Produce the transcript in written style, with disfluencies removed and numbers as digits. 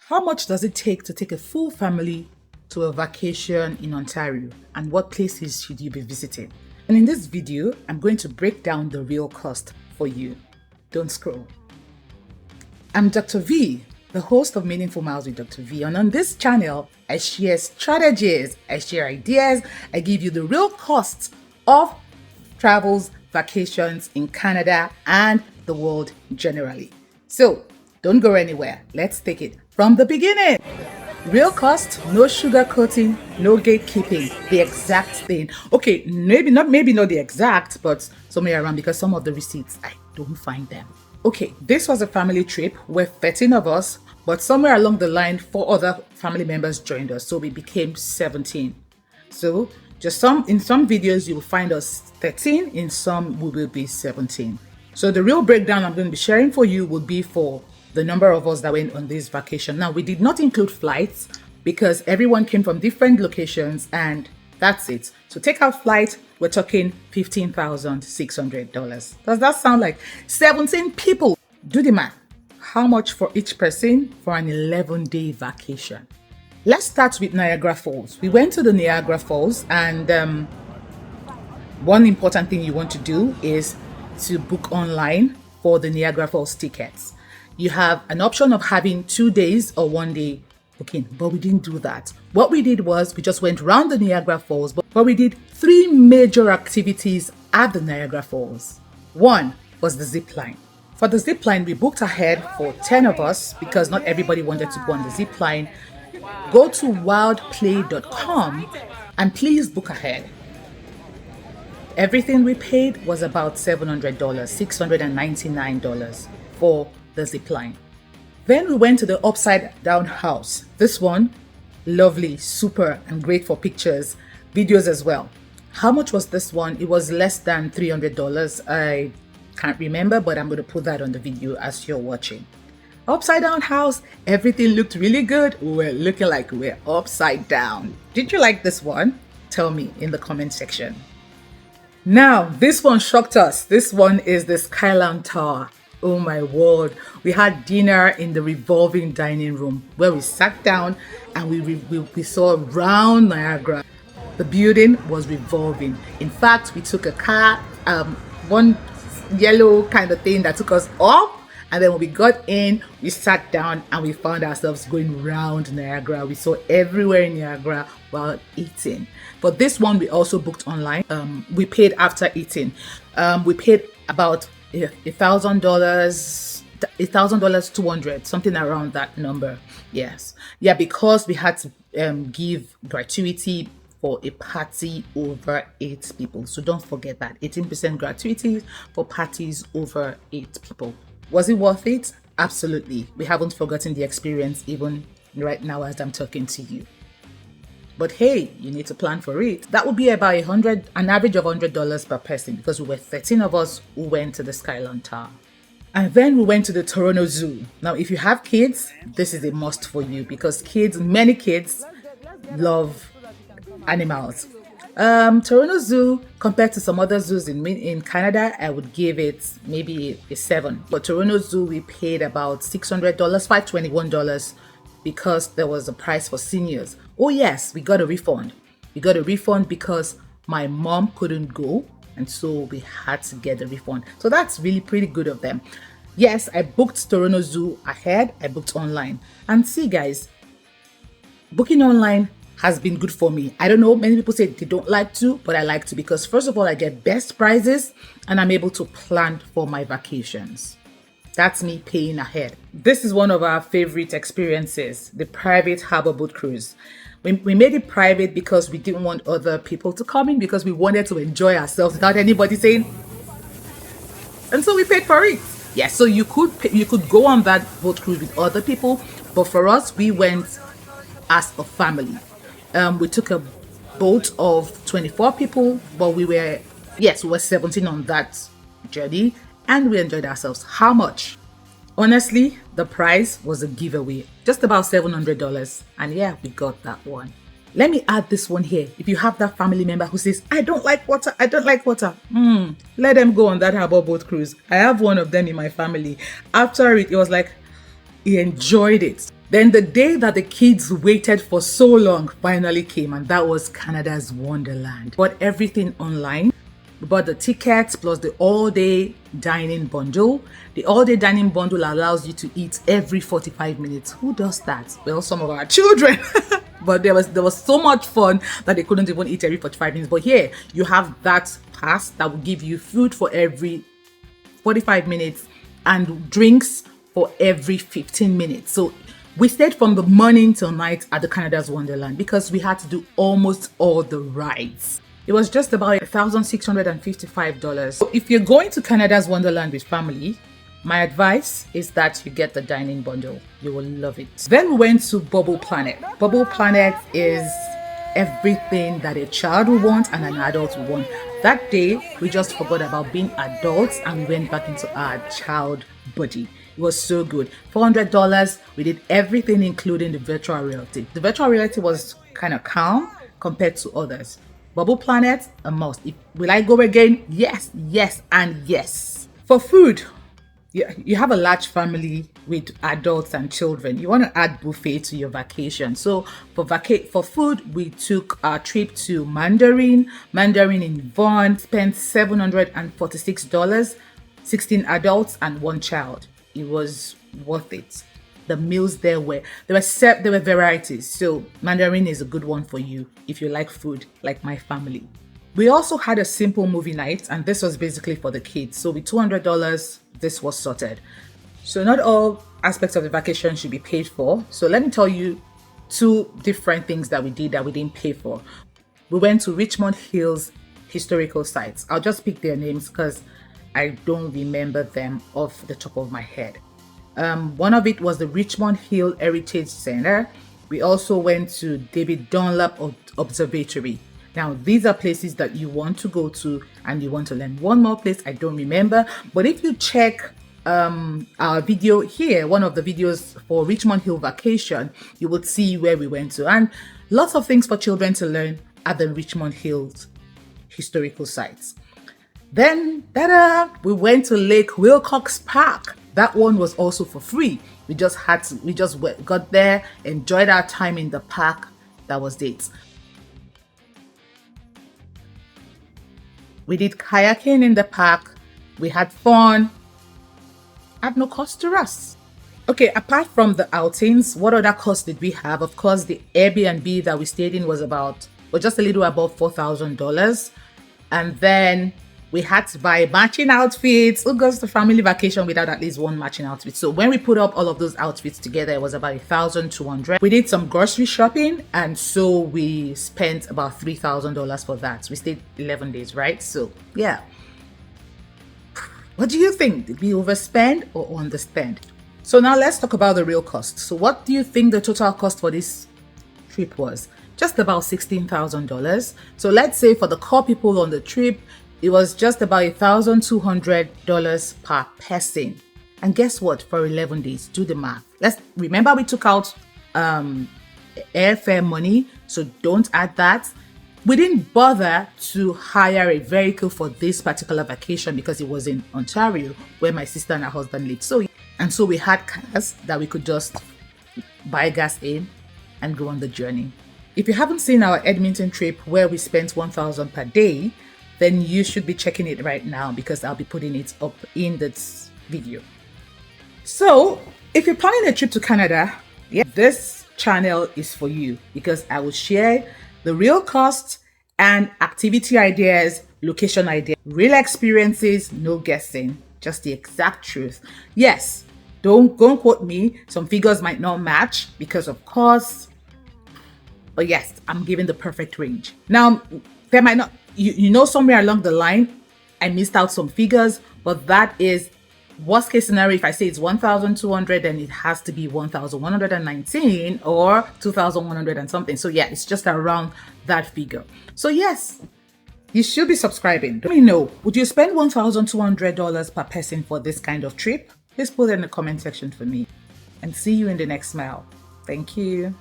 How much does it take to take a full family to a vacation in Ontario, and what places should you be visiting? And in this video, I'm going to break down the real cost for you. Don't scroll. I'm Dr. V, the host of Meaningful Miles with Dr. V, and on this channel, I share strategies, I share ideas, I give you the real costs of travels, vacations in Canada and the world generally. So don't go anywhere. Let's take it from the beginning. Real cost, no sugarcoating, no gatekeeping, the exact thing. Okay, maybe not the exact, but somewhere around, because some of the receipts, I don't find them. Okay, this was a family trip. We're 13 of us, but somewhere along the line, 4 other family members joined us, so we became 17. So just in some videos, you will find us 13, in some we will be 17. So the real breakdown I'm going to be sharing for you will be for the number of us that went on this vacation. Now, we did not include flights because everyone came from different locations and that's it. So take out flight, we're talking $15,600. Does that sound like 17 people? Do the math. How much for each person for an 11-day vacation? Let's start with Niagara Falls. We went to the Niagara Falls, and one important thing you want to do is to book online for the Niagara Falls tickets. You have an option of having 2 days or 1 day booking, but we didn't do that. What we did was we just went around the Niagara Falls, but we did 3 major activities at the Niagara Falls. One was the zip line. For the zip line, we booked ahead for 10 of us because not everybody wanted to go on the zip line. Go to wildplay.com and please book ahead. Everything we paid was about $700, $699 for the zip line. Then we went to the upside down house. This one, lovely, super, and great for pictures, videos as well. How much was this one? It was less than $300. I can't remember, but I'm going to put that on the video as you're watching. Upside down house, everything looked really good. We're looking like we're upside down. Did you like this one? Tell me in the comment section. Now, this one shocked us. This one is the Skyline Tower. Oh my word. We had dinner in the revolving dining room where we sat down and we saw round Niagara. The building was revolving. In fact, we took a car, one yellow kind of thing that took us up. And then when we got in, we sat down and we found ourselves going round Niagara. We saw everywhere in Niagara while eating. For this one, we also booked online. We paid after eating. We paid about $1,200, something around that number. Yes. Yeah, because we had to give gratuity for a party over 8 people. So don't forget that. 18% gratuity for parties over 8 people. Was it worth it? Absolutely. We haven't forgotten the experience even right now as I'm talking to you. But hey, you need to plan for it. That would be about an average of $100 per person because we were 13 of us who went to the Skyline Tower. And then we went to the Toronto Zoo. Now, if you have kids, this is a must for you because many kids love animals. Toronto Zoo, compared to some other zoos in Canada, I would give it maybe a 7. But Toronto Zoo, we paid about $600, $521, because there was a price for seniors. Oh yes, we got a refund. We got a refund because my mom couldn't go, and so we had to get the refund. So that's really pretty good of them. Yes, I booked Toronto Zoo ahead. I booked online. And see guys, booking online has been good for me. I don't know, many people say they don't like to, but I like to because first of all, I get best prices and I'm able to plan for my vacations. That's me paying ahead. This is one of our favorite experiences, the private harbor boat cruise. We made it private because we didn't want other people to come in because we wanted to enjoy ourselves without anybody saying, and so we paid for it. Yes, so you could go on that boat cruise with other people, but for us, we went as a family. We took a boat of 24 people, but we were 17 on that journey and we enjoyed ourselves. How much? Honestly, the price was a giveaway, just about $700. And yeah, we got that one. Let me add this one here. If you have that family member who says, I don't like water, let them go on that harbor boat cruise. I have one of them in my family. After it was like, he enjoyed it. Then the day that the kids waited for so long finally came, and that was Canada's Wonderland. Bought everything online. We bought the tickets plus the all-day dining bundle. The all-day dining bundle allows you to eat every 45 minutes. Who does that? Well, some of our children. But there was so much fun that they couldn't even eat every 45 minutes. But here, you have that pass that will give you food for every 45 minutes and drinks for every 15 minutes. So we stayed from the morning till night at the Canada's Wonderland because we had to do almost all the rides. It was just about $1,655. So if you're going to Canada's Wonderland with family, my advice is that you get the dining bundle. You will love it. Then we went to Bubble Planet. Bubble Planet is everything that a child will want and an adult will want. That day, we just forgot about being adults and we went back into our child body. It was so good. $400, we did everything including the virtual reality. The virtual reality was kind of calm compared to others. Bubble Planet, a must. Will I go again? Yes, yes, and yes. For food, you have a large family with adults and children. You want to add buffet to your vacation. So for food, we took our trip to Mandarin in Vaughan, spent $746, 16 adults and 1 child. It was worth it. The meals there were varieties. So Mandarin is a good one for you if you like food like my family. We also had a simple movie night, and this was basically for the kids. So with $200, this was sorted. So not all aspects of the vacation should be paid for. So let me tell you 2 different things that we did that we didn't pay for. We went to Richmond Hill's historical sites. I'll just pick their names because I don't remember them off the top of my head. One of it was the Richmond Hill Heritage Center. We also went to David Dunlap Observatory. Now, these are places that you want to go to and you want to learn. One more place I don't remember, but if you check our video here, one of the videos for Richmond Hill vacation, you will see where we went to. And lots of things for children to learn at the Richmond Hills historical sites. Then, we went to Lake Wilcox Park. That one was also for free. We just got there, enjoyed our time in the park. That was it. We did kayaking in the park. We had fun at no cost to us. Okay, apart from the outings, what other costs did we have? Of course, the Airbnb that we stayed in was just a little above $4,000. And then we had to buy matching outfits. Who goes to family vacation without at least one matching outfit? So when we put up all of those outfits together, it was about $1,200. We did some grocery shopping, and so we spent about $3,000 for that. We stayed 11 days, right? So yeah. What do you think? Did we overspend or underspend? So now let's talk about the real cost. So what do you think the total cost for this trip was? Just about $16,000. So let's say for the core people on the trip, it was just about $1,200 per person. And guess what? For 11 days, do the math. Let's remember we took out airfare money, so don't add that. We didn't bother to hire a vehicle for this particular vacation because it was in Ontario where my sister and her husband lived. So we had cars that we could just buy gas in and go on the journey. If you haven't seen our Edmonton trip where we spent $1,000 per day, then you should be checking it right now because I'll be putting it up in this video. So if you're planning a trip to Canada, this channel is for you because I will share the real costs and activity ideas, location ideas, real experiences, no guessing, just the exact truth. Yes, don't quote me. Some figures might not match because of course, but yes, I'm giving the perfect range. Now, there might not, somewhere along the line, I missed out some figures, but that is worst case scenario. If I say it's 1,200, then it has to be 1,119 or 2,100 and something. So yeah, it's just around that figure. So yes, you should be subscribing. Let me know, would you spend $1,200 per person for this kind of trip? Please put it in the comment section for me and see you in the next smile. Thank you.